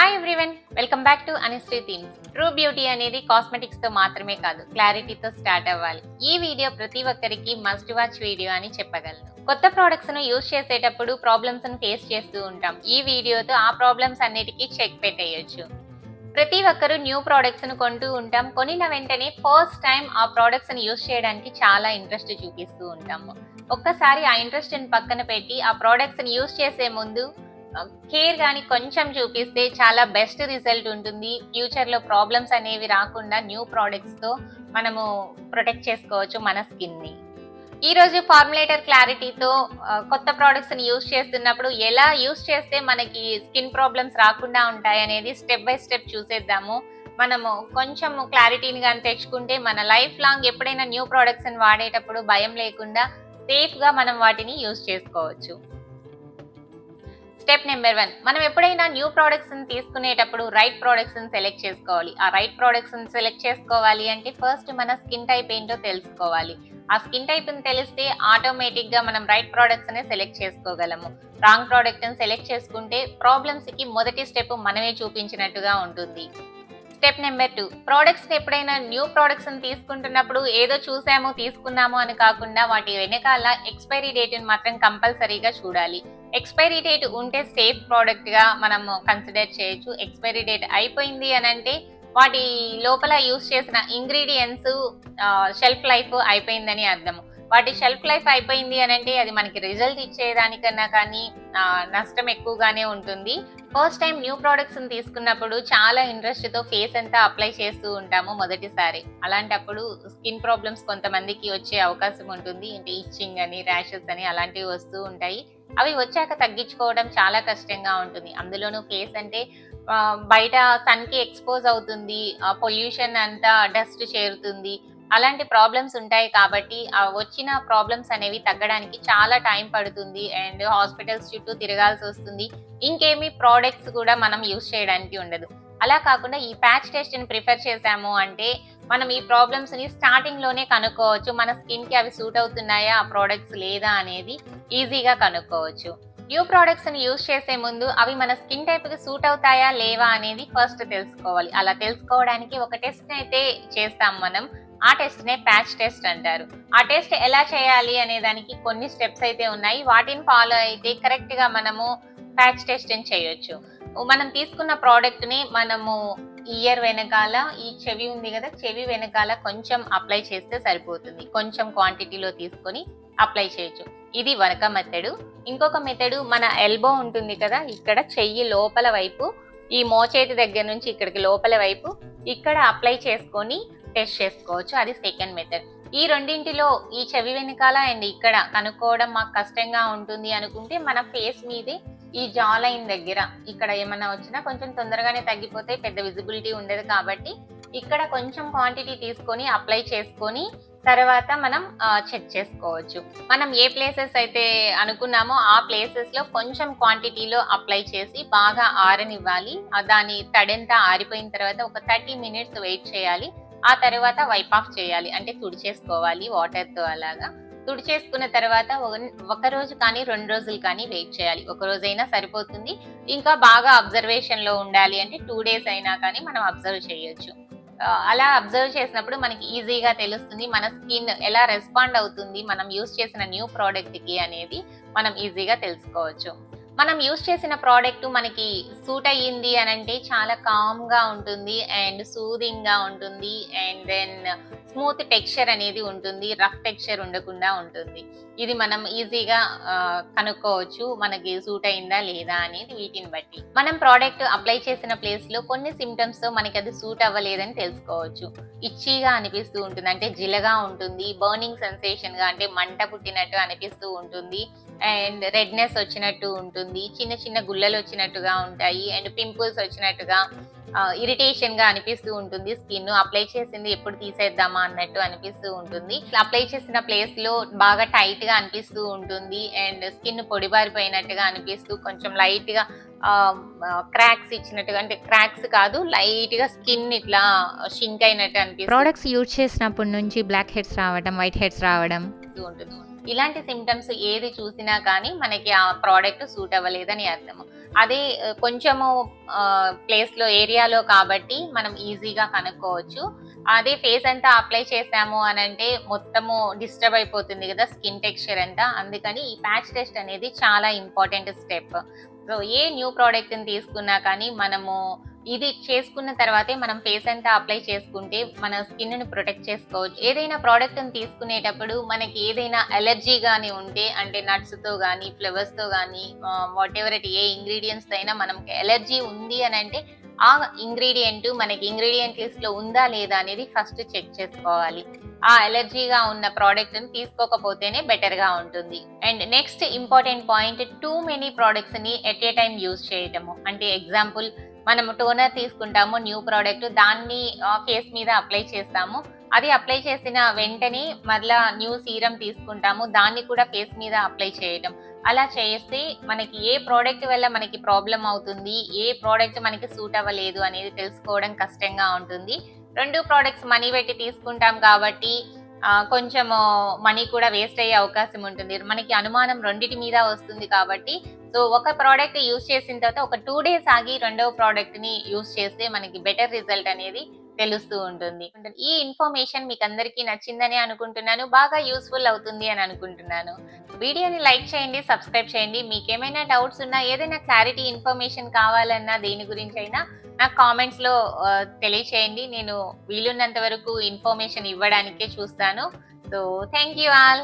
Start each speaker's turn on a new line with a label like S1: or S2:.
S1: Hi everyone, welcome back to Anusri themes. True beauty అనేది cosmetics తో మాత్రమే కాదు, క్లారిటీతో స్టార్ట్ అవ్వాలి. ఈ వీడియో ప్రతి ఒక్కరికి మస్ట్ వాచ్ వీడియో అని చెప్పగలను. కొత్త ప్రోడక్ట్స్ ను యూజ్ చేసేటప్పుడు ప్రాబ్లమ్స్ ను ఫేస్ చేస్తూ ఉంటాం. ఈ వీడియోతో ఆ ప్రాబ్లమ్స్ అన్నిటికీ చెక్ పెట్టేయొచ్చు. ప్రతి ఒక్కరు న్యూ ప్రోడక్ట్స్ ను కొంటూ ఉంటాం. కొనిన వెంటనే ఫస్ట్ టైం ఆ ప్రోడక్ట్స్ ని యూజ్ చేయడానికి చాలా ఇంట్రెస్ట్ చూపిస్తూ ఉంటాము. ఒక్కసారి ఆ ఇంట్రెస్ట్ ని పక్కన పెట్టి ఆ ప్రోడక్ట్స్ ని యూజ్ చేసే ముందు కేర్ కానీ కొంచెం చూపిస్తే చాలా బెస్ట్ రిజల్ట్ ఉంటుంది. ఫ్యూచర్ లో ప్రాబ్లమ్స్ అనేవి రాకుండా న్యూ ప్రోడక్ట్స్ తో మనము ప్రొటెక్ట్ చేసుకోవచ్చు మన స్కిన్ ని. ఈ రోజు ఫార్ములేటర్ క్లారిటీతో కొత్త ప్రోడక్ట్స్ ని యూజ్ చేస్తున్నప్పుడు ఎలా యూజ్ చేస్తే మనకి స్కిన్ ప్రాబ్లమ్స్ రాకుండా ఉంటాయి అనేది స్టెప్ బై స్టెప్ చూసేద్దాము. మనము కొంచెం క్లారిటీని కానీ తెచ్చుకుంటే మన లైఫ్ లాంగ్ ఎప్పుడైనా న్యూ ప్రోడక్ట్స్ ని వాడేటప్పుడు భయం లేకుండా సేఫ్ గా మనం వాటిని యూజ్ చేసుకోవచ్చు. స్టెప్ నెంబర్ 1, మనం ఎప్పుడైనా న్యూ ప్రోడక్ట్స్ ని తీసుకునేటప్పుడు రైట్ ప్రోడక్ట్స్ ని సెలెక్ట్ చేసుకోవాలి. ఆ రైట్ ప్రోడక్ట్స్ ని సెలెక్ట్ చేసుకోవాలి అంటే ఫస్ట్ మన స్కిన్ టైప్ ఏంటో తెలుసుకోవాలి. ఆ స్కిన్ టైప్ ని తెలిస్తే ఆటోమేటిక్ గా మనం రైట్ ప్రోడక్ట్స్ ని సెలెక్ట్ చేసుకోగలము. రాంగ్ ప్రోడక్ట్ ని సెలెక్ట్ చేసుకుంటే ప్రాబ్లమ్స్ కి మొదటి స్టెప్ మనమే చూపించినట్టుగా ఉంటుంది. స్టెప్ నెంబర్ 2, ప్రోడక్ట్స్ ఎప్పుడైనా న్యూ ప్రోడక్ట్స్ ని తీసుకుంటున్నప్పుడు ఏదో చూసాము తీసుకున్నాము అని కాకుండా వాటి వెనకాల ఎక్స్పైరీ డేట్ ని మాత్రం కంపల్సరీగా చూడాలి. ఎక్స్పైరీ డేట్ ఉంటే సేఫ్ ప్రోడక్ట్ గా మనం కన్సిడర్ చేయొచ్చు. ఎక్స్పైరీ డేట్ అయిపోయింది అని అంటే వాటి లోపల యూజ్ చేసిన ఇంగ్రీడియంట్స్ షెల్ఫ్ లైఫ్ అయిపోయిందని అర్థం. వాటి షెల్ఫ్ లైఫ్ అయిపోయింది అని అంటే అది మనకి రిజల్ట్ ఇచ్చేదానికన్నా కానీ నష్టం ఎక్కువగానే ఉంటుంది. ఫస్ట్ టైం న్యూ ప్రోడక్ట్స్ ని తీసుకున్నప్పుడు చాలా ఇంట్రెస్ట్ తో ఫేస్ అంతా అప్లై చేస్తూ ఉంటాము మొదటిసారి. అలాంటప్పుడు స్కిన్ ప్రాబ్లమ్స్ కొంతమందికి వచ్చే అవకాశం ఉంటుంది. అంటే ఇచ్చింగ్ అని, ర్యాషెస్ అని అలాంటివి వస్తూ ఉంటాయి. అవి వచ్చాక తగ్గించుకోవడం చాలా కష్టంగా ఉంటుంది. అందులోనూ ఫేస్ అంటే బయట సన్ కి ఎక్స్పోజ్ అవుతుంది, పొల్యూషన్ అంతా డస్ట్ చేరుతుంది, అలాంటి ప్రాబ్లమ్స్ ఉంటాయి. కాబట్టి ఆ వచ్చిన ప్రాబ్లమ్స్ అనేవి తగ్గడానికి చాలా టైం పడుతుంది అండ్ హాస్పిటల్స్ చుట్టూ తిరగాల్సి వస్తుంది. ఇంకేమీ ప్రోడక్ట్స్ కూడా మనం యూజ్ చేయడానికి ఉండదు. అలా కాకుండా ఈ ప్యాచ్ టెస్ట్ ని ప్రిఫర్ చేసాము అంటే మనం ఈ ప్రాబ్లమ్స్ ని స్టార్టింగ్ లోనే కనుక్కోవచ్చు. మన స్కిన్ కి అవి సూట్ అవుతున్నాయా ఆ ప్రోడక్ట్స్ లేదా అనేది ఈజీగా కనుక్కోవచ్చు. న్యూ ప్రోడక్ట్స్ ని యూజ్ చేసే ముందు అవి మన స్కిన్ టైప్ కి సూట్ అవుతాయా లేవా అనేది ఫస్ట్ తెలుసుకోవాలి. అలా తెలుసుకోవడానికి ఒక టెస్ట్ అయితే చేస్తాం మనం. ఆ టెస్ట్ నే ప్యాచ్ టెస్ట్ అంటారు. ఆ టెస్ట్ ఎలా చేయాలి అనే దానికి కొన్ని స్టెప్స్ అయితే ఉన్నాయి. వాటిని ఫాలో అయితే కరెక్ట్ గా మనము ప్యాచ్ టెస్ట్ అని చేయొచ్చు. మనం తీసుకున్న ప్రోడక్ట్ ని మనము ఇయర్ వెనకాల, ఈ చెవి ఉంది కదా, చెవి వెనకాల కొంచెం అప్లై చేస్తే సరిపోతుంది. కొంచెం క్వాంటిటీలో తీసుకొని అప్లై చేయొచ్చు. ఇది ఒక మెథడ్. ఇంకొక మెథడ్, మన ఎల్బో ఉంటుంది కదా, ఇక్కడ చెయ్యి లోపల వైపు, ఈ మోచేతి దగ్గర నుంచి ఇక్కడికి లోపల వైపు ఇక్కడ అప్లై చేసుకొని టెస్ట్ చేసుకోవచ్చు. అది సెకండ్ మెథడ్. ఈ రెండింటిలో ఈ చెవి వెనకాల అండ్ ఇక్కడ కనుక్కోవడం మాకు కష్టంగా ఉంటుంది అనుకుంటే మన ఫేస్ మీదే ఈ జా లైన్ దగ్గర ఇక్కడ ఏమన్నా వచ్చినా కొంచెం తొందరగానే తగ్గిపోతాయి, పెద్ద విజిబిలిటీ ఉండదు. కాబట్టి ఇక్కడ కొంచెం క్వాంటిటీ తీసుకొని అప్లై చేసుకొని తర్వాత మనం చెక్ చేసుకోవచ్చు. మనం ఏ ప్లేసెస్ అయితే అనుకున్నామో ఆ ప్లేసెస్ లో కొంచెం క్వాంటిటీలో అప్లై చేసి బాగా ఆరనివ్వాలి. దాని తడంతా ఆరిపోయిన తర్వాత ఒక 30 మినిట్స్ వెయిట్ చేయాలి. ఆ తర్వాత వైప్ ఆఫ్ చేయాలి, అంటే తుడిచేసుకోవాలి వాటర్ తో. అలాగా తుడిచేసుకున్న తర్వాత ఒక రోజు కానీ 2 రోజులు కానీ వెయిట్ చేయాలి. ఒక రోజైనా సరిపోతుంది. ఇంకా బాగా అబ్జర్వేషన్ లో ఉండాలి అంటే 2 డేస్ అయినా కానీ మనం అబ్జర్వ్ చేయొచ్చు. అలా అబ్జర్వ్ చేసినప్పుడు మనకి ఈజీగా తెలుస్తుంది మన స్కిన్ ఎలా రెస్పాండ్ అవుతుంది మనం యూజ్ చేసిన న్యూ ప్రోడక్ట్ కి అనేది మనం ఈజీగా తెలుసుకోవచ్చు. మనం యూజ్ చేసిన ప్రోడక్ట్ మనకి సూట్ అయ్యింది అని అంటే చాలా కామ్ గా ఉంటుంది అండ్ సూదింగ్ గా ఉంటుంది అండ్ దెన్ స్మూత్ టెక్స్చర్ అనేది ఉంటుంది, రఫ్ టెక్స్చర్ ఉండకుండా ఉంటుంది. ఇది మనం ఈజీగా కనుక్కోవచ్చు మనకి సూట్ అయిందా లేదా అనేది వీటిని బట్టి. మనం ప్రోడక్ట్ అప్లై చేసిన ప్లేస్ లో కొన్ని సిమ్టమ్స్ తో మనకి అది సూట్ అవ్వలేదని తెలుసుకోవచ్చు. ఇచ్చీగా అనిపిస్తూ ఉంటుంది, అంటే జిలగా ఉంటుంది. బర్నింగ్ సెన్సేషన్ గా, అంటే మంట పుట్టినట్టు అనిపిస్తూ ఉంటుంది. అండ్ రెడ్నెస్ వచ్చినట్టు ఉంటుంది, చిన్న చిన్న గుల్లలు వచ్చినట్టుగా ఉంటాయి అండ్ పింపుల్స్ వచ్చినట్టుగా, ఇరిటేషన్ గా అనిపిస్తూ ఉంటుంది. స్కిన్ అప్లై చేసింది ఎప్పుడు తీసేద్దామా అన్నట్టు అనిపిస్తూ ఉంటుంది. అప్లై చేసిన ప్లేస్ లో బాగా టైట్ గా అనిపిస్తూ ఉంటుంది అండ్ స్కిన్ పొడిబారిపోయినట్టుగా అనిపిస్తూ కొంచెం లైట్ గా క్రాక్స్ ఇచ్చినట్టుగా, అంటే క్రాక్స్ కాదు, లైట్ గా స్కిన్ ఇట్లా షింక్ అయినట్టు అనిపిస్తుంది.
S2: ప్రోడక్ట్స్ యూజ్ చేసినప్పటి నుంచి బ్లాక్ హెడ్స్ రావడం, వైట్ హెడ్స్ రావడం
S1: ఉంటుంది. ఇలాంటి సిమ్టమ్స్ ఏది చూసినా కానీ మనకి ఆ ప్రోడక్ట్ సూట్ అవ్వలేదని అర్థము. అదే కొంచెము ప్లేస్‌లో ఏరియాలో కాబట్టి మనం ఈజీగా కనుక్కోవచ్చు. అదే ఫేస్ అంతా అప్లై చేసాము అనంటే మొత్తము డిస్టర్బ్ అయిపోతుంది గదా! స్కిన్ టెక్స్చర్ అంతా. అందుకని ఈ ప్యాచ్ టెస్ట్ అనేది చాలా important step. So, a new ప్రోడక్ట్‌ని తీసుకున్నా కానీ మనము ఇది చేసుకున్న తర్వాతే మనం ఫేస్ అంతా అప్లై చేసుకుంటే మన స్కిన్‌ని ప్రొటెక్ట్ చేసుకోవచ్చు. ఏదైనా ప్రోడక్ట్‌ని తీసుకునేటప్పుడు మనకి ఏదైనా అలెర్జీ గాని ఉంటే అంటే నట్స్‌తో గాని, ఫ్లవర్స్‌తో గాని వాటెవర్ ఇట్ ఏ ఇంగ్రీడియెంట్స్‌తో అయినా మనకి అలెర్జీ ఉంది అనంటే ఆ మనకి ఇంగ్రీడియెంట్ లిస్ట్‌లో ఉందా లేదా అనేది ఫస్ట్ చెక్ చేసుకోవాలి. ఆ అలెర్జీగా ఉన్న ప్రోడక్ట్‌ని తీసుకోకపోతేనే బెటర్‌గా ఉంటుంది. And next important point too many ప్రొడక్ట్స్‌ని ఎట్ ఏ టైమ్ యూజ్ చేయటము. అంటే ఎగ్జాంపుల్ మనము టోనర్ తీసుకుంటాము న్యూ ప్రోడక్ట్ దాన్ని ఫేస్ మీద అప్లై చేస్తాము. అది అప్లై చేసిన వెంటనే మరలా న్యూ సీరం తీసుకుంటాము. దాన్ని కూడా ఫేస్ మీద అప్లై చేయటం. అలా చేస్తే మనకి ఏ ప్రోడక్ట్ వల్ల మనకి ప్రాబ్లమ్ అవుతుంది, ఏ ప్రోడక్ట్ మనకి సూట్ అవ్వలేదు అనేది తెలుసుకోవడం కష్టంగా ఉంటుంది. 2 ప్రొడక్ట్స్ మనీ పెట్టి తీసుకుంటాం కాబట్టి కొంచెము మనీ కూడా వేస్ట్ అయ్యే అవకాశం ఉంటుంది. మనకి అనుమానం రెండిటి మీద వస్తుంది కాబట్టి సో, ఒక ప్రోడక్ట్ యూజ్ చేసిన తర్వాత ఒక 2 డేస్ ఆగి రెండవ ప్రోడక్ట్‌ని యూజ్ చేస్తే మనకి బెటర్ రిజల్ట్ అనేది తెలుస్తూ ఉంటుంది. ఈ ఇన్ఫర్మేషన్ మీకందరికీ నచ్చిందని అనుకుంటున్నాను. బాగా యూజ్‌ఫుల్ అవుతుంది అని అనుకుంటున్నాను. వీడియోని లైక్ చేయండి, సబ్స్క్రైబ్ చేయండి. మీకేమైనా డౌట్స్ ఉన్నా, ఏదైనా క్లారిటీ ఇన్ఫర్మేషన్ కావాలన్నా దేని గురించైనా నాకు కామెంట్స్‌లో తెలియచేయండి. నేను వీలున్నంత వరకు ఇన్ఫర్మేషన్ ఇవ్వడానికే చూస్తాను. So, thank you all.